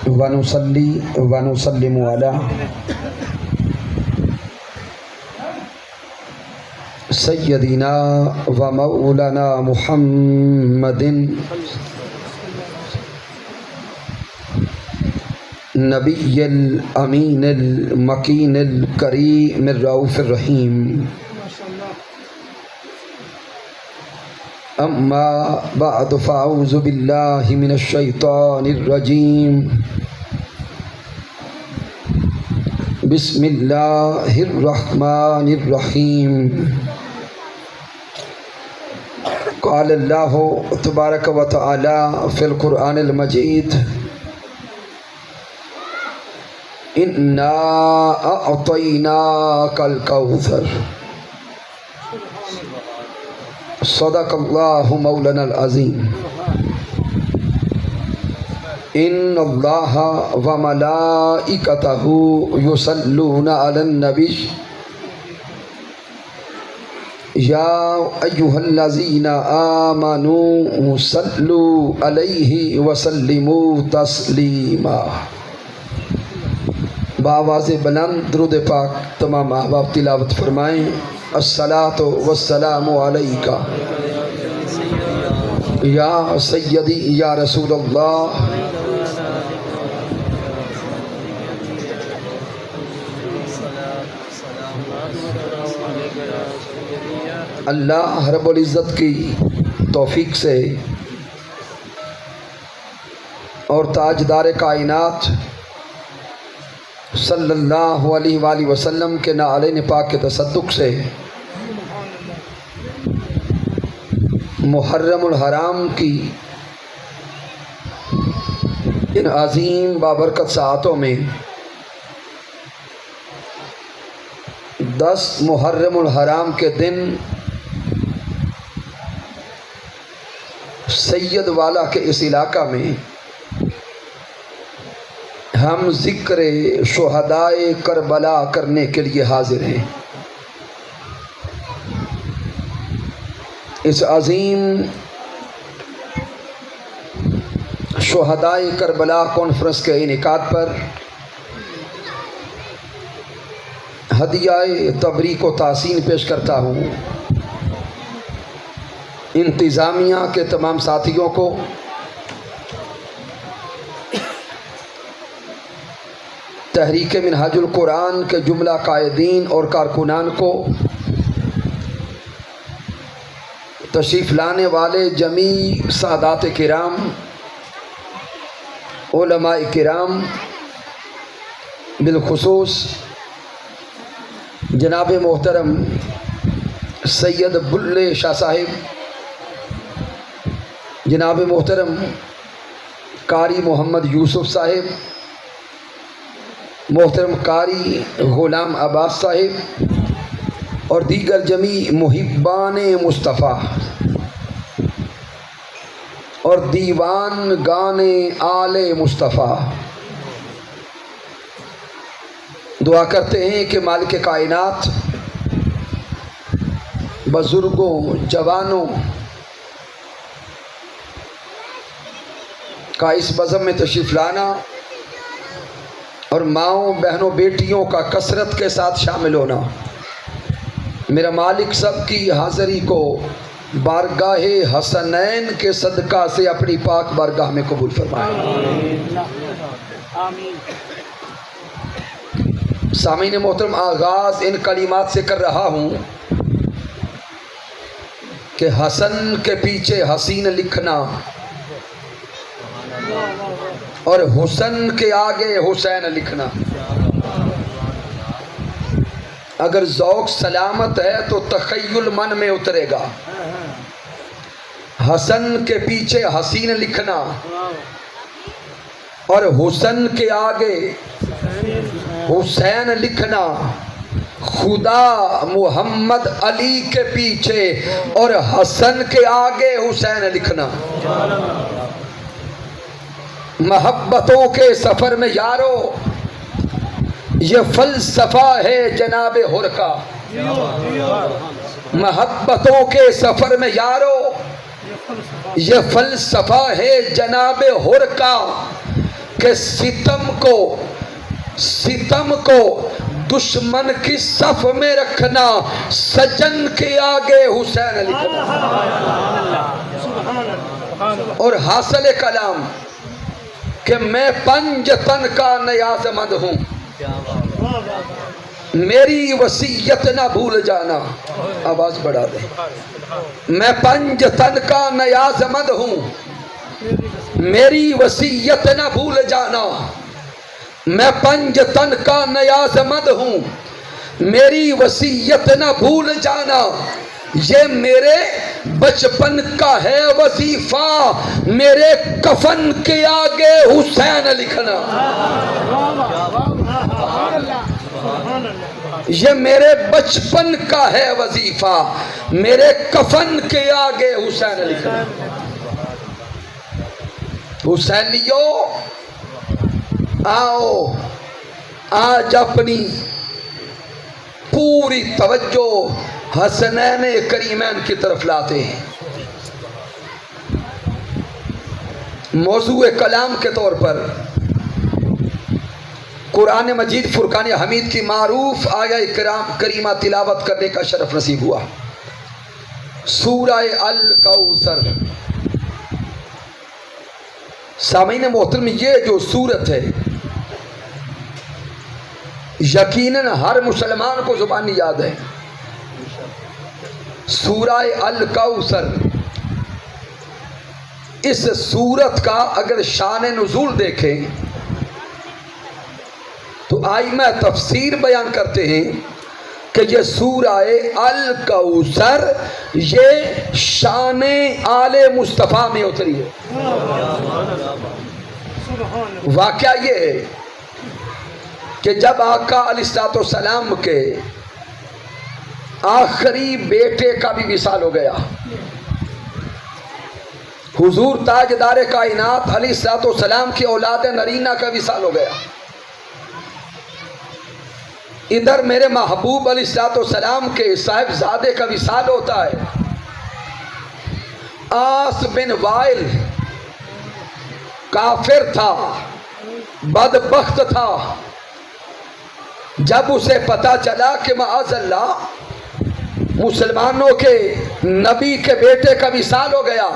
ونصلي ونسلم على سيدنا ومولانا محمد نبی الامین المکین الکریم الرؤوف الرحیم اما بعد فاعوذ باللہ من الشیطان الرجیم بسم اللہ الرحمن الرحیم قال اللہ تبارک و تعالی فی القرآن المجید انا اعطیناک الکوثر صدق اللہ مولانا العظیم ان اللہ وملائکتہ یصلون علی النبی یا ایہا الذین آمنوا صلوا علیہ وسلموا تسلیما۔ بآواز بلند درود پاک تمام احباب تلاوت فرمائیں۔ الصلاۃ والسلام علیک یا سیدی یا رسول اللہ۔ اللہ رب العزت کی توفیق سے اور تاجدار کائنات صلی اللہ علیہ وآلہ وسلم کے نعلین پاک کے تصدق سے محرم الحرام کی ان عظیم بابرکت ساعتوں میں 10 محرم الحرام کے دن سید والا کے اس علاقہ میں ہم ذکر شہدائے کربلا کرنے کے لیے حاضر ہیں۔ اس عظیم شہدائے کربلا کانفرنس کے انعقاد پر ہدیہ تبریک و تحسین پیش کرتا ہوں انتظامیہ کے تمام ساتھیوں کو، تحریک منہاج القرآن کے جملہ قائدین اور کارکنان کو، تشریف لانے والے جمیع سادات کرام، علماء کرام، بالخصوص جناب محترم سید بلے شاہ صاحب، جناب محترم قاری محمد یوسف صاحب، محترم قاری غلام عباس صاحب اور دیگر جمیع محبان مصطفیٰ اور دیوان گان آل مصطفیٰ، دعا کرتے ہیں کہ مالک کائنات بزرگوں، جوانوں کا اس بزم میں تشریف لانا اور ماؤں، بہنوں، بیٹیوں کا کثرت کے ساتھ شامل ہونا، میرا مالک سب کی حاضری کو بارگاہ حسنین کے صدقہ سے اپنی پاک بارگاہ میں قبول فرمائے۔ سامعین محترم، آغاز ان کلمات سے کر رہا ہوں کہ حسن کے پیچھے حسین لکھنا اور حسن کے آگے حسین لکھنا، اگر ذوق سلامت ہے تو تخیل من میں اترے گا۔ حسن کے پیچھے حسین لکھنا اور حسن کے آگے حسین لکھنا، خدا محمد علی کے پیچھے اور حسن کے آگے حسین لکھنا۔ محبتوں کے سفر میں یارو یہ فلسفہ ہے جناب حر کا، محبتوں کے سفر میں یارو یہ فلسفہ ہے جناب حر کا، کہ ستم کو دشمن کی صف میں رکھنا، سجن کے آگے حسین لکھنا۔ اور حاصل کلام کہ میں پنجتن کا نیاز مند ہوں، میری وصیت نہ بھول جانا۔ آواز بڑھا دیں۔ میں پنجتن کا نیاز مند ہوں، میری وصیت نہ بھول جانا۔ میں پنجتن کا نیاز مند ہوں، میری وصیت نہ بھول جانا۔ یہ میرے بچپن کا ہے وظیفہ، میرے کفن کے آگے حسین لکھنا۔ یہ میرے بچپن کا ہے وظیفہ، میرے کفن کے آگے حسین لکھنا۔ حسینیو آؤ آج اپنی پوری توجہ حسنین کریمین کی طرف لاتے ہیں۔ موضوع کلام کے طور پر قرآن مجید فرقان حمید کی معروف آیہ کریمہ تلاوت کرنے کا شرف نصیب ہوا۔ سورہ الکوثر۔ سامعین محترم، یہ جو سورت ہے یقیناً ہر مسلمان کو زبانی یاد ہے۔ سورہ الکوثر، اس سورت کا اگر شان نزول دیکھیں تو آئمہ تفسیر بیان کرتے ہیں کہ یہ سورہ الکوثر یہ شان آل مصطفیٰ میں اتری ہے۔ واقعہ یہ ہے کہ جب آقا علیہ السلام کے آخری بیٹے کا بھی وصال ہو گیا، حضور تاجدار کائنات علیہ السلام کی اولاد نرینہ کا وصال ہو گیا، ادھر میرے محبوب علیہ السلام کے صاحبزادے کا وصال ہوتا ہے۔ آس بن وائل کافر تھا، بدبخت تھا۔ جب اسے پتا چلا کہ معاذ اللہ مسلمانوں کے نبی کے بیٹے کا وصال ہو گیا،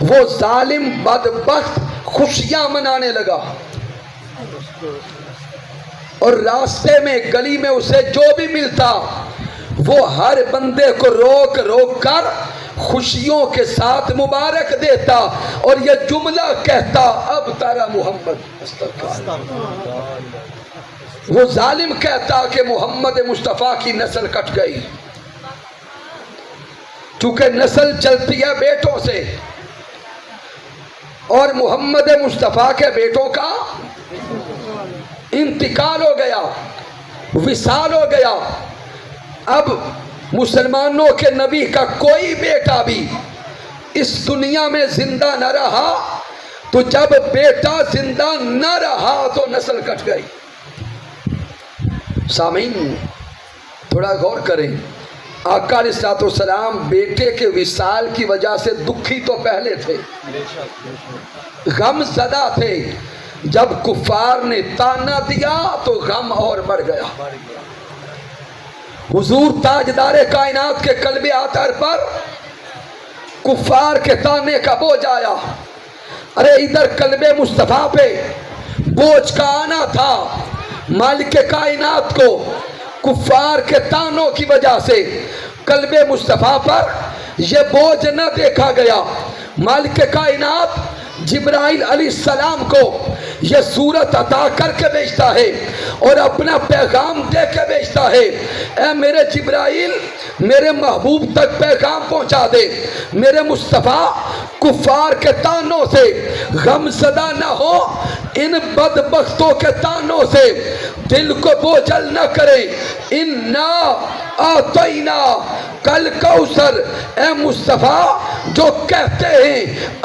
وہ ظالم بدبخت خوشیاں منانے لگا، اور راستے میں گلی میں اسے جو بھی ملتا وہ ہر بندے کو روک روک کر خوشیوں کے ساتھ مبارک دیتا اور یہ جملہ کہتا، اب تارا محمد۔ وہ ظالم کہتا کہ محمد مصطفیٰ کی نسل کٹ گئی، چونکہ نسل چلتی ہے بیٹوں سے، اور محمد مصطفیٰ کے بیٹوں کا انتقال ہو گیا، وصال ہو گیا۔ اب مسلمانوں کے نبی کا کوئی بیٹا بھی اس دنیا میں زندہ نہ رہا، تو جب بیٹا زندہ نہ رہا تو نسل کٹ گئی۔ سامعین تھوڑا غور کریں، آقا علیہ السلام بیٹے کے وصال کی وجہ سے دکھی تو پہلے تھے، غم زدہ تھے، جب کفار نے تانا دیا تو غم اور بڑھ گیا۔ حضور تاجدار کائنات کے قلب اطہر پر کفار کے تانے کا بوجھ آیا۔ ارے ادھر قلب مصطفیٰ پہ بوجھ کا آنا تھا، مالک کائنات کو کفار کے تانوں کی وجہ سے قلب مصطفیٰ پر یہ بوجھ نہ دیکھا گیا۔ مالک کائنات جبرائیل علیہ السلام کو یہ صورت عطا کر کے بھیجتا ہے اور اپنا پیغام دے کے بھیجتا ہے، اے میرے جبرائیل میرے محبوب تک پیغام پہنچا دے، میرے مصطفیٰ کفار کے تانوں سے غم زدہ نہ ہو، ان بدبختوں کے تانوں سے دل کو بوجھل نہ کرے۔ اِنَّا آتَيْنَا کل کوثر اے مصطفیٰ جو کہتے ہیں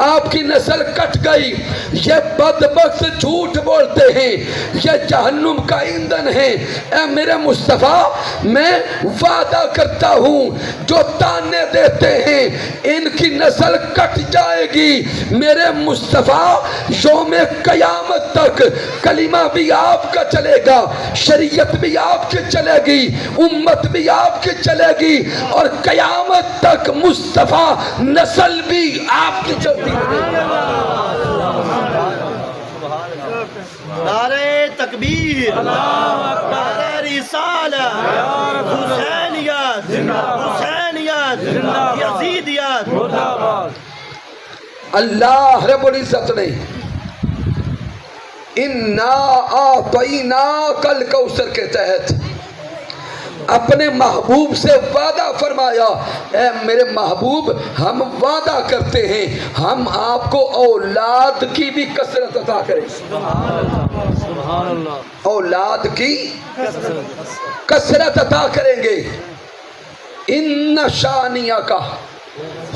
آپ کی نسل کٹ گئی، یہ بدبخت جھوٹ بولتے ہیں، یہ جہنم کا ایندھن ہے، اے میرے مصطفیٰ میں وعدہ کرتا ہوں جو تانے دیتے ہیں ان کی نسل کٹ جائے گی۔ میرے مصطفیٰ یوم قیامت تک کلمہ بھی آپ کا چلے گا، شریعت بھی آپ کی چلے گی، امت بھی آپ کی چلے گی، اور قیامت تک مصطفیٰ نسل بھی آپ کی چلتی رہے گی۔ نعرہ تکبیر، نعرہ رسالت، حسینیت، حسینیت، یزیدیت۔ اللہ رب العزت نے اِنَّا أَعْطَيْنَاكَ الْكَوْثَر کے تحت اپنے محبوب سے وعدہ فرمایا، اے میرے محبوب ہم وعدہ کرتے ہیں ہم آپ کو اولاد کی بھی کثرت عطا کریں، اولاد کی کثرت عطا کریں گے۔ ان شانیہ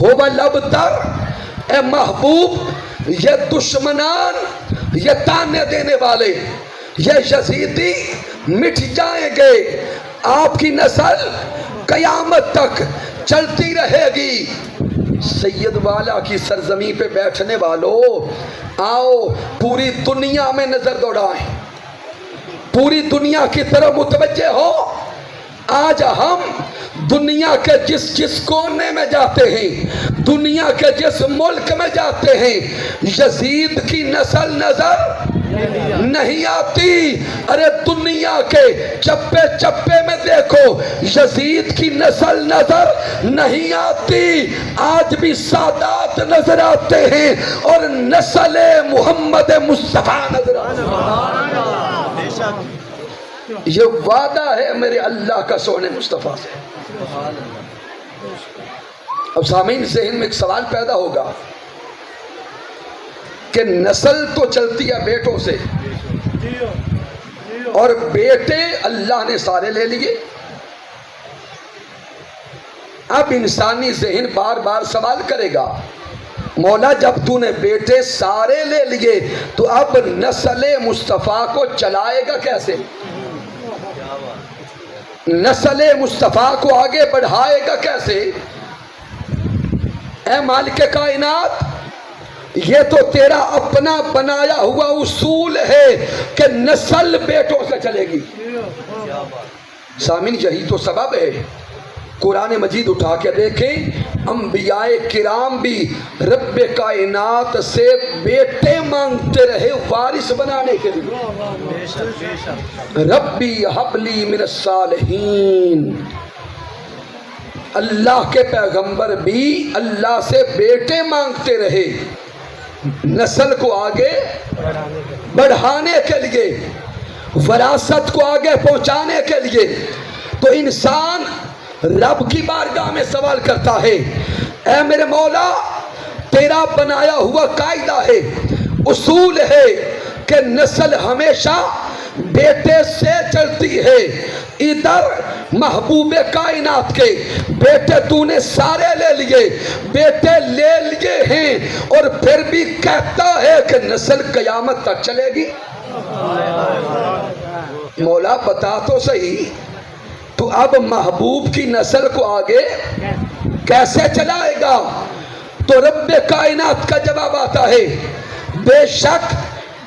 هو الابتر، اے محبوب یہ دشمنان، یہ تانے دینے والے، یہ یزیدی مٹ جائیں گے، آپ کی نسل قیامت تک چلتی رہے گی۔ سید والا کی سرزمین پہ بیٹھنے والوں، آؤ پوری دنیا میں نظر دوڑائیں، پوری دنیا کی طرف متوجہ ہو۔ آج ہم دنیا کے جس کونے میں جاتے ہیں، دنیا کے جس ملک میں جاتے ہیں، یزید کی نسل نظر نہیں آتی۔ ارے دنیا کے چپے چپے میں دیکھو، یزید کی نسل نظر نہیں آتی۔ آج بھی سادات نظر آتے ہیں اور نسل محمد مصطفیٰ نظر آتے ہیں۔ یہ وعدہ ہے میرے اللہ کا سونے مصطفیٰ سے۔ اب سامعین ذہن میں ایک سوال پیدا ہوگا کہ نسل تو چلتی ہے بیٹوں سے، اور بیٹے اللہ نے سارے لے لیے۔ اب انسانی ذہن بار بار سوال کرے گا، مولا جب تو نے بیٹے سارے لے لیے تو اب نسل مصطفیٰ کو چلائے گا کیسے؟ نسل مصطفیٰ کو آگے بڑھائے گا کیسے؟ اے مالک کائنات، یہ تو تیرا اپنا بنایا ہوا اصول ہے کہ نسل بیٹوں سے چلے گی۔ سامعین یہی تو سبب ہے، قرآن مجید اٹھا کے دیکھیں، انبیاء کرام بھی رب کائنات سے بیٹے مانگتے رہے وارث بنانے کے لیے۔ ربی ہب لی من الصالحین، اللہ کے پیغمبر بھی اللہ سے بیٹے مانگتے رہے نسل کو آگے بڑھانے کے لیے، وراثت کو آگے پہنچانے کے لیے۔ تو انسان رب کی بارگاہ میں سوال کرتا ہے، اے میرے مولا تیرا بنایا ہوا قاعدہ ہے، اصول ہے کہ نسل ہمیشہ بیٹے سے چلتی ہے۔ ادھر محبوب کائنات کے بیٹے تو نے سارے لے لیے، بیٹے لے لیے ہیں، اور پھر بھی کہتا ہے کہ نسل قیامت تک چلے گی۔ مولا بتا تو صحیح، تو اب محبوب کی نسل کو آگے کیسے چلائے گا؟ تو رب کائنات کا جواب آتا ہے، بے شک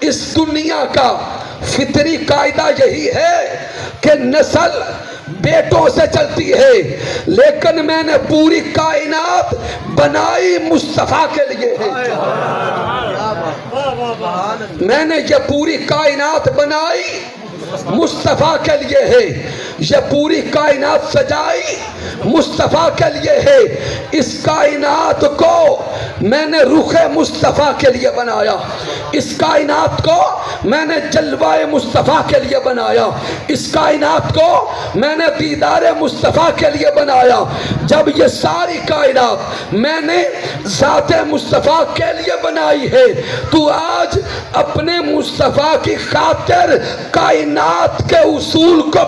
اس دنیا کا فطری قاعدہ یہی ہے کہ نسل بیٹوں سے چلتی ہے، لیکن میں نے پوری کائنات بنائی مصطفیٰ کے لیے ہے۔ میں نے یہ پوری کائنات بنائی مصطفیٰ کے لیے ہے، یہ پوری کائنات سجائی مصطفیٰ کے لیے ہے۔ اس کائنات کو میں نے رخ مصطفیٰ کے لیے بنایا، اس کائنات کو میں نے جلوہ مصطفیٰ کے لیے بنایا، اس کائنات کو میں نے دیدار مصطفیٰ کے لیے بنایا۔ جب یہ ساری کائنات میں نے ذات مصطفیٰ کے لیے بنائی ہے، تو آج اپنے مصطفیٰ کی خاطر کائنات کے اصول کو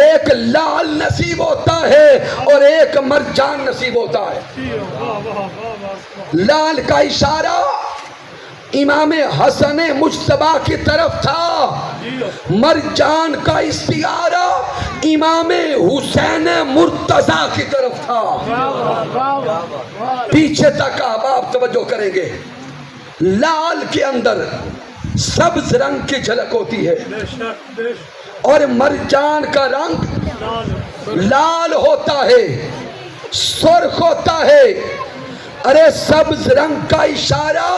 ایک لال نصیب ہوتا ہے اور ایک مرجان نصیب ہوتا ہے۔ لال کا اشارہ امام حسن مجتبی کی طرف تھا، مرجان کا استعارہ امام حسین مرتضی کی طرف تھا۔ پیچھے تک آپ توجہ کریں گے، لال کے اندر سبز رنگ کی جھلک ہوتی ہے اور مرجان کا رنگ لال ہوتا ہے، سرخ ہوتا ہے۔ ارے سبز رنگ کا اشارہ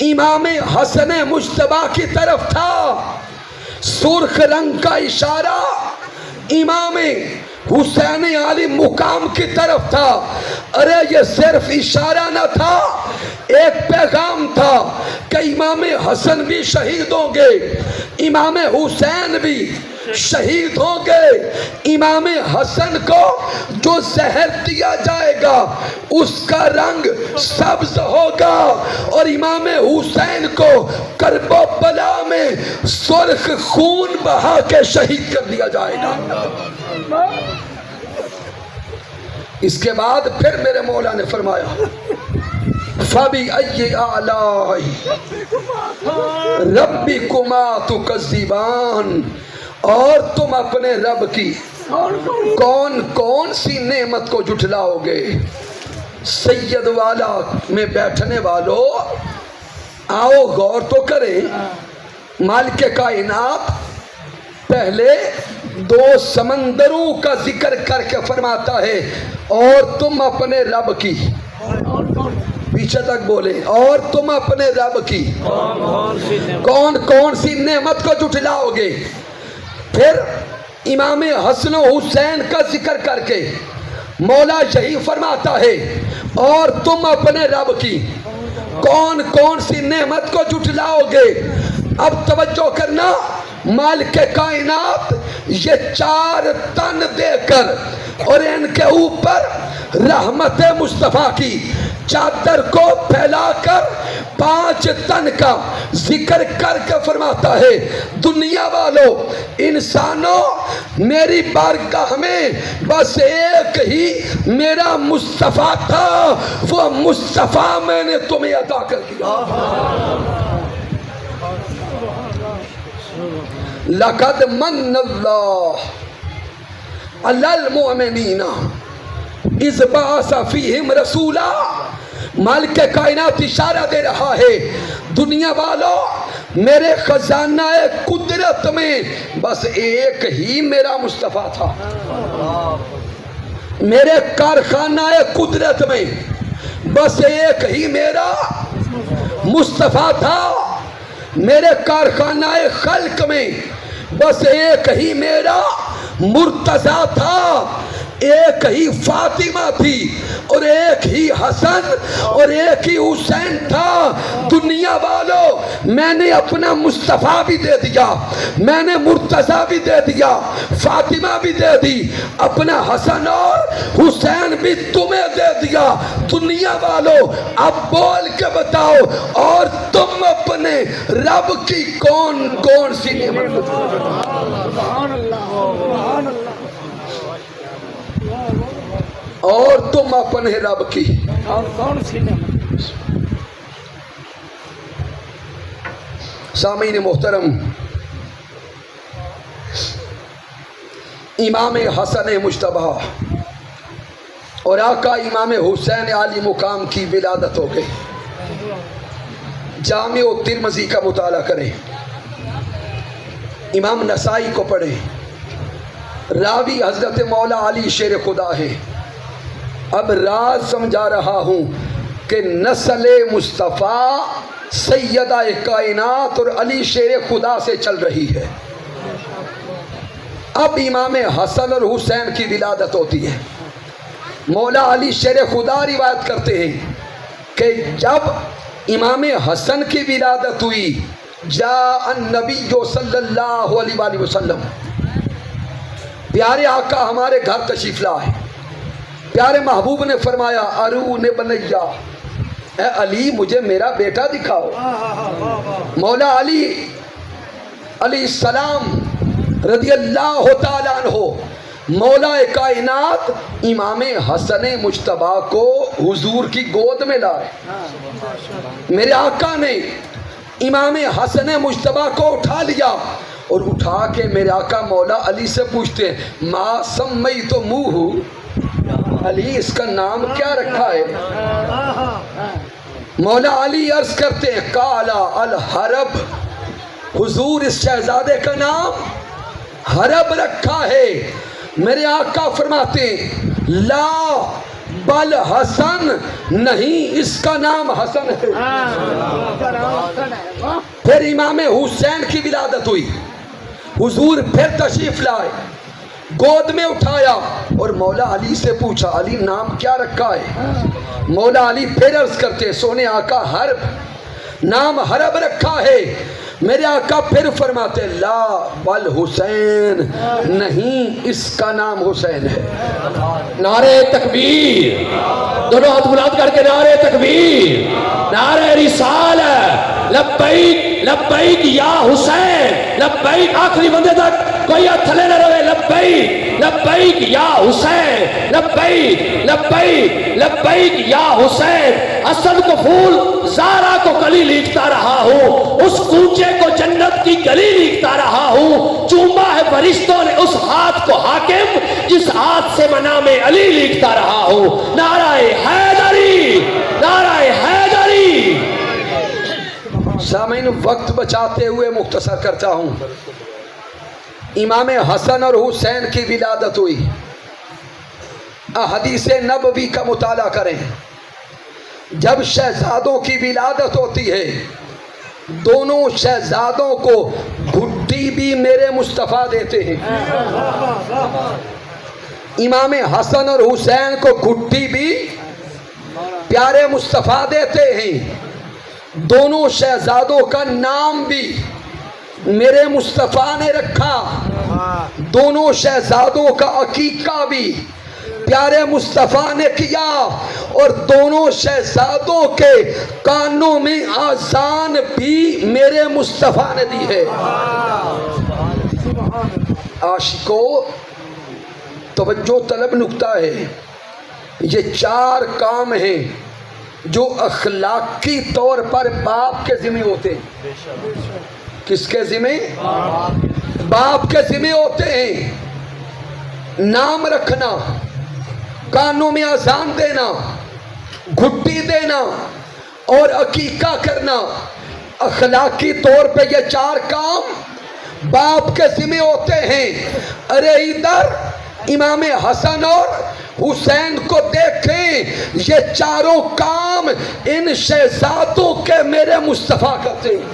امام حسن مجتبی کی طرف تھا، سرخ رنگ کا اشارہ امام حسین علی مقام کی طرف تھا۔ ارے یہ صرف اشارہ نہ تھا، ایک پیغام تھا کہ امام حسن بھی شہید ہوں گے، امام حسین بھی شہید ہوں گے۔ امام حسن کو جو زہر دیا جائے گا اس کا رنگ سبز ہوگا، اور امام حسین کو کرب و بلا میں سرخ خون بہا کے شہید کر دیا جائے گا۔ اس کے بعد پھر میرے مولا نے فرمایا فَبِأَيِّ آلَاءِ رَبِّكُمَا تُكَذِّبَانِ، اور تم اپنے رب کی کون کون سی نعمت کو جھٹلاؤ گے؟ سید والا میں بیٹھنے والوں آؤ غور تو کریں، مالک کائنات پہلے دو سمندروں کا ذکر کر کے فرماتا ہے اور تم اپنے رب کی، پیچھے تک بولے، اور تم اپنے رب کی کون کون سی نعمت کو جھٹلاؤ گے؟ پھر امام حسن و حسین کا ذکر کر کے مولا یہی فرماتا ہے اور تم اپنے رب کی کون کون سی نعمت کو جھٹلاؤ گے؟ اب توجہ کرنا، مالک کائنات یہ چار تن دے کر اور ان کے اوپر رحمت مصطفیٰ کی چادر کو پھیلا کر 5 تن کا ذکر کر کے فرماتا ہے دنیا والوں، انسانوں، میری بارگاہ میں بس ایک ہی میرا مصطفیٰ تھا، وہ مصطفیٰ میں نے تمہیں عطا کر دیا۔ لقد من اللہ علی المؤمنین اذ بعث فیہم رسولا، مالک کائنات اشارہ دے رہا ہے دنیا والوں، میرے خزانہ قدرت میں بس ایک ہی میرا مصطفیٰ تھا، میرے کارخانہ قدرت میں بس ایک ہی میرا مصطفیٰ تھا، میرے کارخانہ خلق میں بس ایک ہی میرا مرتضیٰ تھا، ایک ہی فاطمہ تھی اور ایک ہی حسن اور ایک ہی حسین تھا۔ دنیا والوں، میں نے اپنا مصطفیٰ بھی دے دیا، میں نے مرتضیٰ بھی دے دیا، فاطمہ بھی دے دی، اپنا حسن اور حسین بھی تمہیں دے دیا۔ دنیا والوں اب بول کے بتاؤ، اور تم اپنے رب کی کون کون سی نعمت؟ اور تم اپنے رب کی کون سی نعمت؟ سامعین محترم، امام حسن مجتبی اور آقا امام حسین علی مقام کی ولادت ہو گئی۔ جامع ترمذی کا مطالعہ کریں، امام نسائی کو پڑھیں، راوی حضرت مولا علی شیر خدا ہے۔ اب راز سمجھا رہا ہوں کہ نسل مصطفیٰ سیدہ کائنات اور علی شیر خدا سے چل رہی ہے۔ اب امام حسن اور حسین کی ولادت ہوتی ہے۔ مولا علی شیر خدا روایت کرتے ہیں کہ جب امام حسن کی ولادت ہوئی، جاء النبی صلی اللہ علیہ وآلہ وسلم، پیارے آقا ہمارے گھر تشریف لائے، پیارے محبوب نے فرمایا ارون بنیا، اے علی مجھے میرا بیٹا دکھاؤ۔ مولا علی علیہ السلام رضی اللہ تعالیٰ عنہ مولا کائنات امام حسن مجتبی کو حضور کی گود میں لائے. میرے آقا نے امام حسن مجتبی کو اٹھا لیا اور اٹھا کے میرے آقا مولا علی سے پوچھتے ہیں ما سمیتموہ، علی اس کا نام کیا رکھا ہے؟ مولا علی عرض کرتے ہیں قالا الحرب، حضور اس شہزادے کا نام حرب رکھا ہے. میرے آقا فرماتے ہیں لا بل حسن، نہیں اس کا نام حسن ہے. پھر امام حسین کی ولادت ہوئی، حضور پھر تشریف لائے، گود میں اٹھایا اور مولا علی سے پوچھا علی نام کیا رکھا ہے؟ مولا علی پھر عرض کرتے سونے آقا حرب، نام حرب رکھا ہے. میرے آقا پھر فرماتے لا بل حسین، نہیں اس کا نام حسین ہے. نعرہ تکبیر، دونوں ہاتھ بلند کر کے نعرہ تکبیر، نعرہ رسالت، لبیک لبیک یا حسین، لبیک آخری بندے تک کوئی ہاتھ تھلے نہ رہے، لبیک لبیک یا حسین، لبیک لبیک لبیک یا حسین. اسد کو پھول، زارا کو کلی لکھتا رہا ہوں، اس کوچے کو جنت کی گلی لکھتا رہا ہوں، چوما ہے فرشتوں نے اس ہاتھ کو حاکم جس ہاتھ سے منام علی لکھتا رہا ہوں. نعرہ حیدری، نعرہ حیدری. سامعین وقت بچاتے ہوئے مختصر کرتا ہوں. امام حسن اور حسین کی ولادت ہوئی، احادیث نبوی کا مطالعہ کریں. جب شہزادوں کی ولادت ہوتی ہے دونوں شہزادوں کو گھٹی بھی میرے مصطفیٰ دیتے ہیں. امام حسن اور حسین کو گھٹی بھی پیارے مصطفیٰ دیتے ہیں. دونوں شہزادوں کا نام بھی میرے مصطفیٰ نے رکھا، دونوں شہزادوں کا عقیقہ بھی پیارے مصطفیٰ نے کیا، اور دونوں شہزادوں کے کانوں میں آذان بھی میرے مصطفیٰ نے دی ہے. عاشقو توجہ طلب نکتہ ہے، یہ 4 کام ہیں جو اخلاقی طور پر باپ کے ذمہ ہوتے ہیں. کس کے ذمہ؟ باپ کے ذمہ ہوتے ہیں. نام رکھنا، کانوں میں اذان دینا، گھٹی دینا اور عقیقہ کرنا. اخلاقی طور پہ یہ 4 کام باپ کے ذمہ ہوتے ہیں. ارے ادھر امام حسن اور حسین کو دیکھیں، یہ 4 کام ان شہزادوں کے میرے مصطفیٰ کرتے ہیں.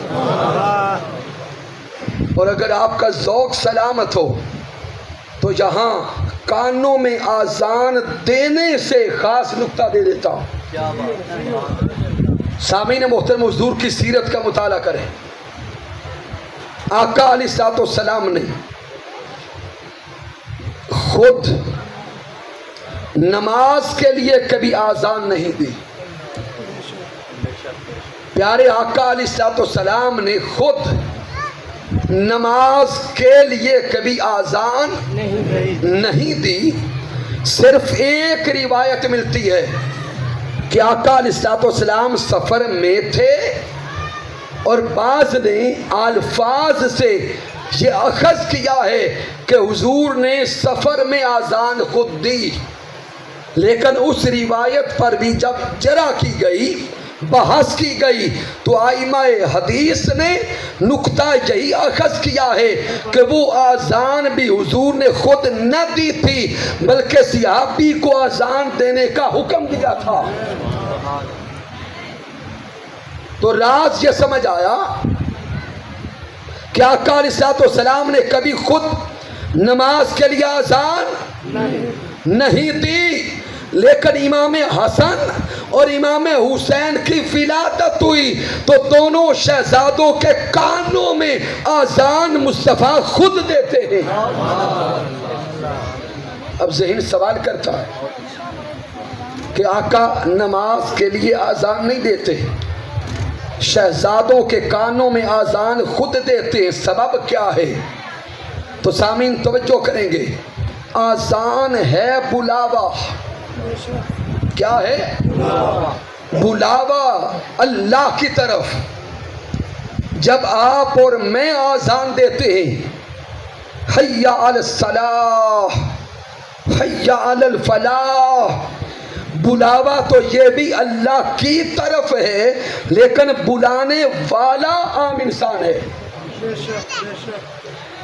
اور اگر آپ کا ذوق سلامت ہو تو یہاں کانوں میں آذان دینے سے خاص نکتہ دے دیتا ہوں. سامعین محترم حضور کی سیرت کا مطالعہ کریں. آقا علیہ السلام نے خود نماز کے لیے کبھی آذان نہیں دی. پیارے آقا علیہ السلام نے خود نماز کے لیے کبھی آذان نہیں دی. صرف ایک روایت ملتی ہے کہ آقا علیہ السلام سفر میں تھے اور بعض نے الفاظ سے یہ اخذ کیا ہے کہ حضور نے سفر میں آذان خود دی. لیکن اس روایت پر بھی جب جرح کی گئی، بحث کی گئی، تو ائمہ حدیث نے نقطہ یہی اخذ کیا ہے کہ وہ آذان بھی حضور نے خود نہ دی تھی بلکہ صحابی کو آذان دینے کا حکم دیا تھا. تو راز یہ سمجھ آیا کہ آقا علیہ السلام نے کبھی خود نماز کے لیے آذان نہیں دی. لیکن امام حسن اور امام حسین کی ولادت ہوئی تو دونوں شہزادوں کے کانوں میں آذان مصطفیٰ خود دیتے ہیں. اب ذہن سوال کرتا ہے کہ آقا نماز کے لیے آذان نہیں دیتے، شہزادوں کے کانوں میں آذان خود دیتے ہیں، سبب کیا ہے؟ تو سامعین توجہ کریں گے، آذان ہے بلاوا. کیا ہے؟ بلاوا اللہ کی طرف. جب آپ اور میں آذان دیتے ہیں حی علی الصلاح، حی علی الفلاح، بلاوا تو یہ بھی اللہ کی طرف ہے، لیکن بلانے والا عام انسان ہے.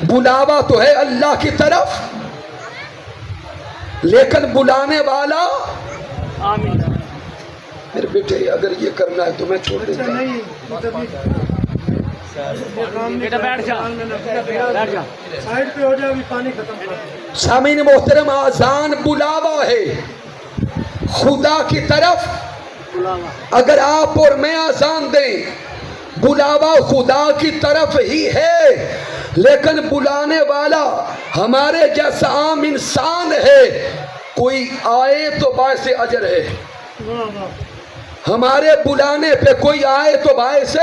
بلاوا تو ہے اللہ کی طرف، لیکن بلانے والا میرے بیٹے اگر یہ کرنا ہے تو میں چھوڑ دیتا ہوں. سامعین محترم، آذان بلاوا ہے خدا کی طرف. اگر آپ اور میں آذان دیں، بلاوا خدا کی طرف ہی ہے، لیکن بلانے والا ہمارے جیسا عام انسان ہے. کوئی آئے تو باعث اجر ہے، ہمارے بلانے پہ کوئی آئے تو باعث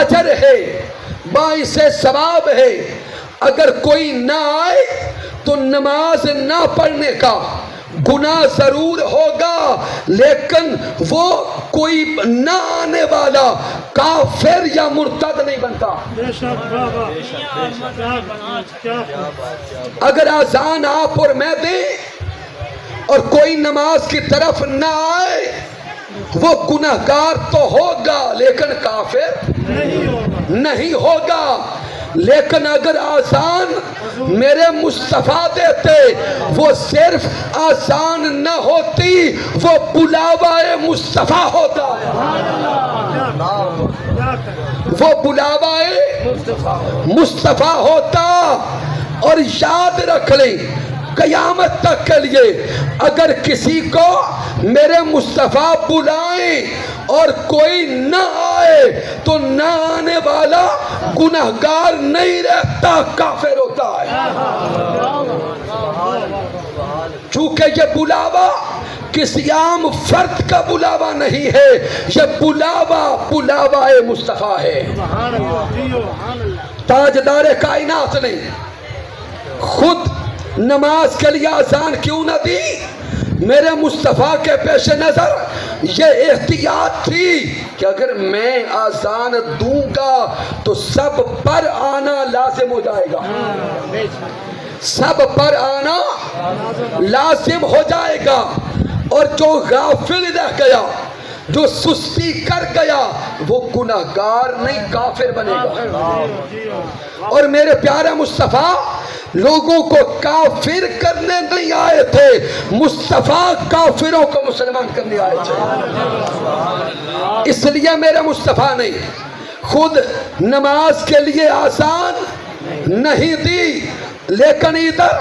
اجر ہے، باعث ثواب ہے. اگر کوئی نہ آئے تو نماز نہ پڑھنے کا گناہ ضرور ہوگا، لیکن وہ کوئی نہ آنے والا کافر یا مرتد نہیں بنتا. اگر آذان آپ اور میں دیں اور کوئی نماز کی طرف نہ آئے، وہ گناہگار تو ہوگا لیکن کافر نہیں ہوگا. لیکن اگر آذان میرے مصطفیٰ دیتے، وہ صرف آذان نہ ہوتی، وہ بلاوا مصطفیٰ ہوتا. وہ بلاوا مصطفیٰ ہوتا. اور یاد رکھ لیں قیامت تک کے لیے، اگر کسی کو میرے مصطفیٰ بلائیں اور کوئی نہ آئے تو نہ آنے والا گناہگار نہیں رہتا، کافر ہوتا ہے. چونکہ یہ بلاوا کسی عام فرد کا بلاوا نہیں ہے، یہ بلاوا مصطفیٰ ہے. تاجدار کائنات نے خود نماز کے لیے آذان کیوں نہ دی؟ میرے مصطفیٰ کے پیش نظر یہ احتیاط تھی کہ اگر میں آذان دوں گا تو سب پر آنا لازم ہو جائے گا، سب پر آنا لازم ہو جائے گا. اور جو غافل رہ گیا، جو سستی کر گیا، وہ گناہگار نہیں کافر بنے گا. اور میرے پیارے مصطفیٰ لوگوں کو کافر کرنے نہیں آئے تھے، مصطفیٰ کافروں کو مسلمان کرنے آئے تھے. اس لیے میرے مصطفیٰ نے خود نماز کے لیے آذان نہیں دی، لیکن ادھر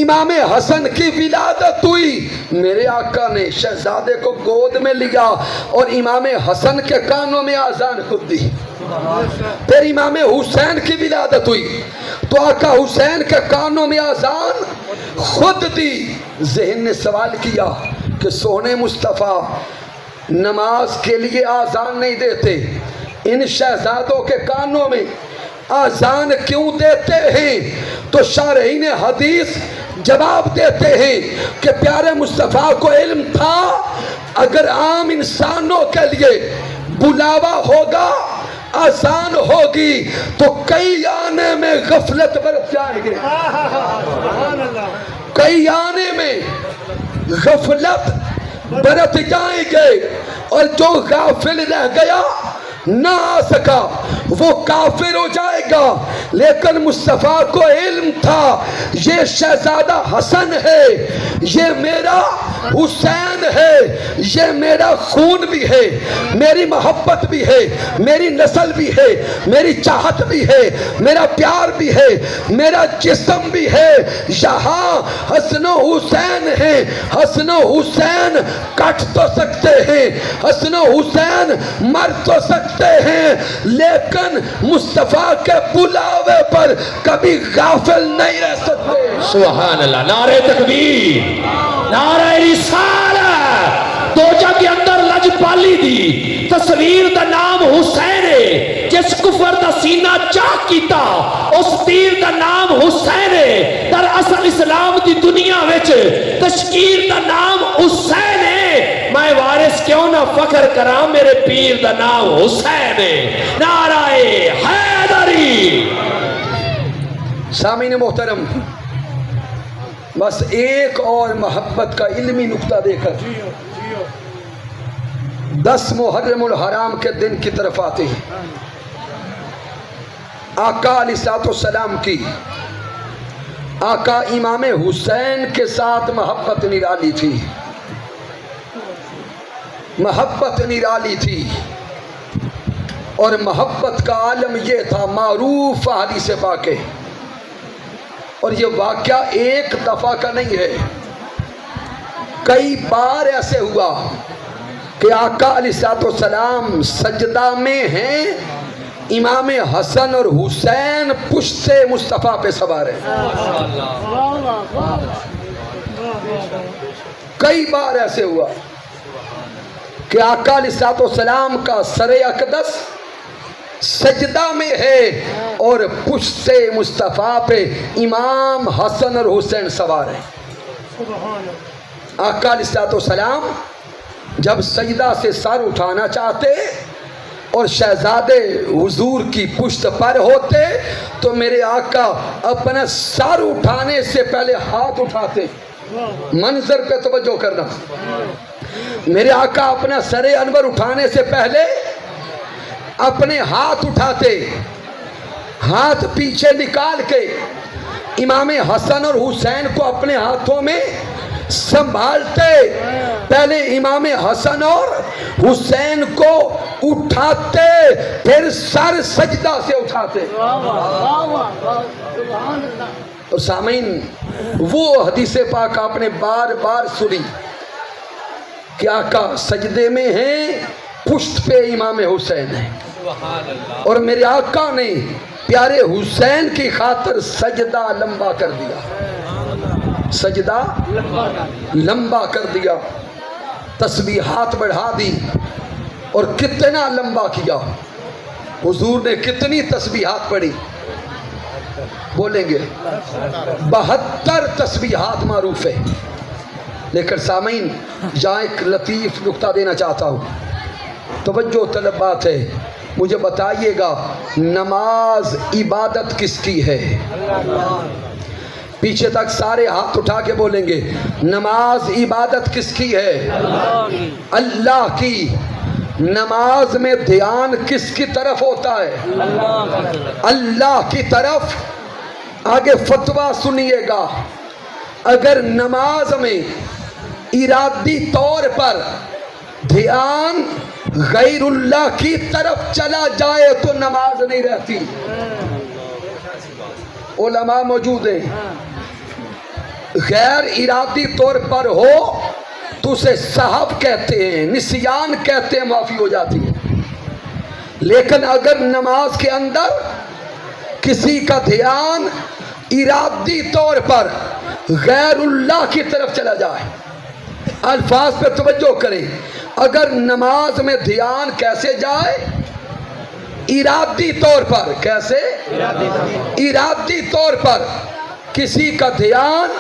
امام حسن کی ولادت ہوئی، میرے آقا نے شہزادے کو گود میں لیا اور امام حسن کے کانوں میں آذان خود دی. پھر امام حسین کی ولادت ہوئی تو آقا حسین کے کانوں میں آذان خود دی. ذہن نے سوال کیا کہ سونے مصطفیٰ نماز کے لیے آذان نہیں دیتے، ان شہزادوں کے کانوں میں آذان کیوں دیتے ہیں؟ تو شارحین حدیث جواب دیتے ہیں کہ پیارے مصطفیٰ کو علم تھا اگر عام انسانوں کے لیے بلاوا ہوگا، آذان ہوگی، تو کئی آنے میں غفلت برت جائیں گے، کئی آنے میں غفلت برت جائیں گے، اور جو غافل رہ گیا نہ آ سکا وہ کافر ہو جائے گا. لیکن مصطفیٰ کو علم تھا یہ شہزادہ حسن ہے، یہ میرا حسین ہے، یہ میرا خون بھی ہے، میری محبت بھی ہے، میری نسل بھی ہے، میری چاہت بھی ہے، میرا پیار بھی ہے، میرا جسم بھی ہے. یہاں حسن و حسین ہیں، حسن و حسین کٹ تو سکتے ہیں، حسن و حسین مر تو سکتے ہیں، لیکن مصطفیٰ کے بلاوے پر کبھی غافل نہیں رہ سکتے. سبحان اللہ. نعرہ تکبیر، نعرہ رسالت، دوجہ کے اندر لجپالی دی تصویر دا نام حسین ہے جس کفر دا سینہ چاک کیتا اس تیر دا نام حسین ہے در اصل اسلام دی دنیا وچ تشکیر دا نام حسین ہے میں وارث کیوں نہ فخر کراں میرے پیر دا نام حسین ہے نعرہ حیدری سامعین محترم بس ایک اور محبت کا علمی نقطہ دے کر 10 محرم الحرام کے دن کی طرف آتے ہیں آقا علیہ السلام کی آقا امام حسین کے ساتھ محبت نرالی تھی محبت نرالی تھی اور محبت کا عالم یہ تھا معروف حدیث پاک ہے اور یہ واقعہ ایک دفعہ کا نہیں ہے کئی بار ایسے ہوا کہ آقا علیہ السلام سجدہ میں ہیں امام حسن اور حسین پشت مصطفیٰ پہ سوار ہیں کئی بار ایسے ہوا کہ آقا علیہ السلام کا سر اقدس سجدہ میں ہے اور پشت مصطفیٰ پہ امام حسن اور حسین سوار ہیں آقا علیہ السلام جب سجدہ سے سر اٹھانا چاہتے اور شہزادے حضور کی پشت پر ہوتے تو میرے آقا اپنا سر اٹھانے سے پہلے ہاتھ اٹھاتے منظر پہ توجہ کرنا میرے آقا اپنا سر انور اٹھانے سے پہلے اپنے ہاتھ اٹھاتے ہاتھ پیچھے نکال کے امام حسن اور حسین کو اپنے ہاتھوں میں سنبھالتے پہلے امام حسن اور حسین کو اٹھاتے پھر سر سجدہ سے اٹھاتے اور سامعین وہ حدیث پاک آپ نے بار بار سنی کہ آقا سجدے میں ہیں پشت پہ امام حسین ہے اور میرے آقا نے پیارے حسین کی خاطر سجدہ لمبا کر دیا سجدہ لمبا کر دیا تسبیحات بڑھا دی اور کتنا لمبا کیا حضور نے کتنی تسبیحات پڑھی بولیں گے 72 تسبیحات معروف ہے لیکن سامعین یہاں ایک لطیف نقطہ دینا چاہتا ہوں توجہ طلب بات ہے مجھے بتائیے گا نماز عبادت کس کی ہے پیچھے تک سارے ہاتھ اٹھا کے بولیں گے نماز عبادت کس کی ہے اللہ کی نماز میں دھیان کس کی طرف ہوتا ہے اللہ کی طرف آگے فتویٰ سنیے گا اگر نماز میں ارادی طور پر دھیان غیر اللہ کی طرف چلا جائے تو نماز نہیں رہتی علماء موجود ہیں غیر ارادی طور پر ہو تو اسے سہو کہتے ہیں نسیان کہتے ہیں معافی ہو جاتی ہے لیکن اگر نماز کے اندر کسی کا دھیان ارادی طور پر غیر اللہ کی طرف چلا جائے الفاظ پہ توجہ کریں اگر نماز میں دھیان کیسے جائے ارادی طور پر کیسے ارادی طور پر کسی کا دھیان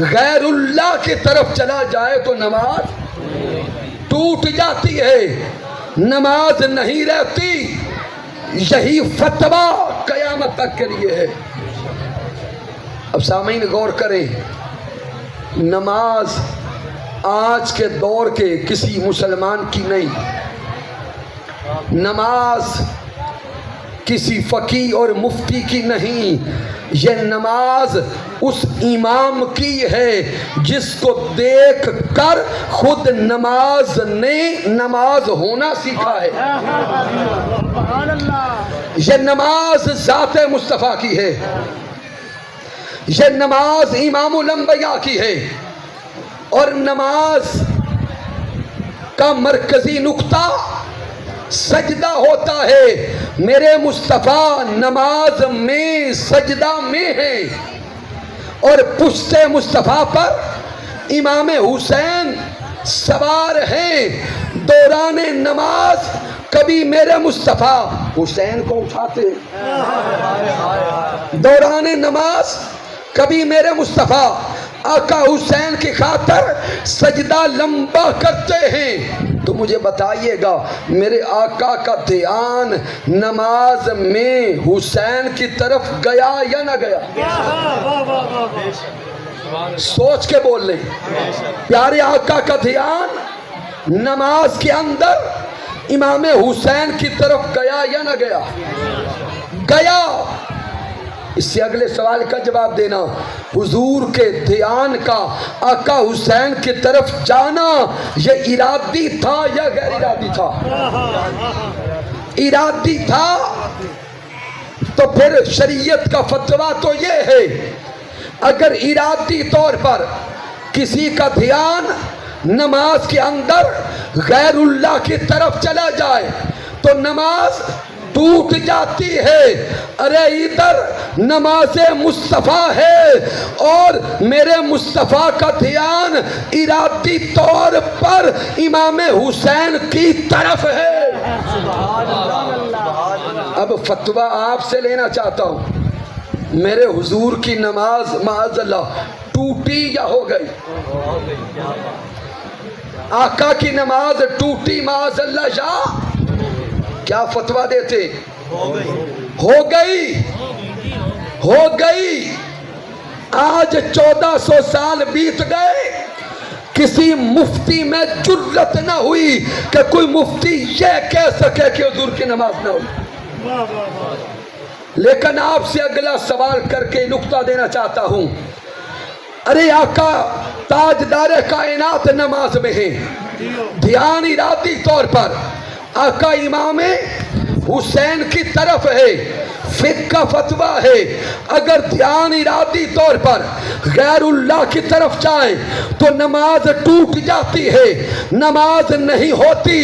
غیر اللہ کی طرف چلا جائے تو نماز ٹوٹ جاتی ہے نماز نہیں رہتی یہی فتویٰ قیامت تک کے لیے ہے اب سامعین غور کریں نماز آج کے دور کے کسی مسلمان کی نہیں نماز کسی فقی اور مفتی کی نہیں یہ نماز اس امام کی ہے جس کو دیکھ کر خود نماز نے نماز ہونا سیکھا ہے یہ نماز ذات مصطفیٰ کی ہے یہ نماز امام الانبیاء کی ہے اور نماز کا مرکزی نقطہ سجدہ ہوتا ہے میرے مصطفیٰ نماز میں سجدہ میں ہیں اور پشت مصطفیٰ پر امام حسین سوار ہیں دوران نماز، کبھی میرے مصطفیٰ حسین کو اٹھاتے دوران نماز، کبھی میرے مصطفیٰ آقا حسین کی خاطر سجدہ لمبا کرتے ہیں۔ تو مجھے بتائیے گا میرے آقا کا دھیان نماز میں حسین کی طرف گیا یا نہ گیا؟ سوچ کے بول لیں، پیارے آقا کا دھیان نماز کے اندر امام حسین کی طرف گیا یا نہ گیا؟ گیا۔ اس سے اگلے سوال کا جواب دینا، حضور کے دھیان کا آقا حسین کی طرف جانا یہ ارادی تھا یا غیر ارادی تھا؟ ارادی تھا تو پھر شریعت کا فتویٰ تو یہ ہے، اگر ارادی طور پر کسی کا دھیان نماز کے اندر غیر اللہ کی طرف چلا جائے تو نماز ٹوٹ جاتی ہے۔ ارے ادھر نماز مصطفیٰ ہے اور میرے مصطفیٰ کا دھیان ارادی طور پر امام حسین کی طرف ہے۔ اب فتویٰ آپ سے لینا چاہتا ہوں، میرے حضور کی نماز معاذ اللہ ٹوٹی یا ہو گئی؟ آقا کی نماز ٹوٹی معاذ اللہ یا کیا فتویٰ دیتے؟ ہو گئی، ہو گئی۔ آج 1400 سال بیت گئے، کسی مفتی میں جرت نہ ہوئی کہ کوئی مفتی یہ کہہ سکے کہ حضور کی نماز نہ ہوئی۔ لیکن آپ سے اگلا سوال کر کے نقطہ دینا چاہتا ہوں، ارے آقا تاجدار کائنات نماز میں ہیں، دھیان ارادی طور پر آقا امام حسین کی طرف ہے، فقہ کا فتویٰ ہے اگر دھیان ارادی طور پر غیر اللہ کی طرف جائے تو نماز ٹوٹ جاتی ہے، نماز نہیں ہوتی،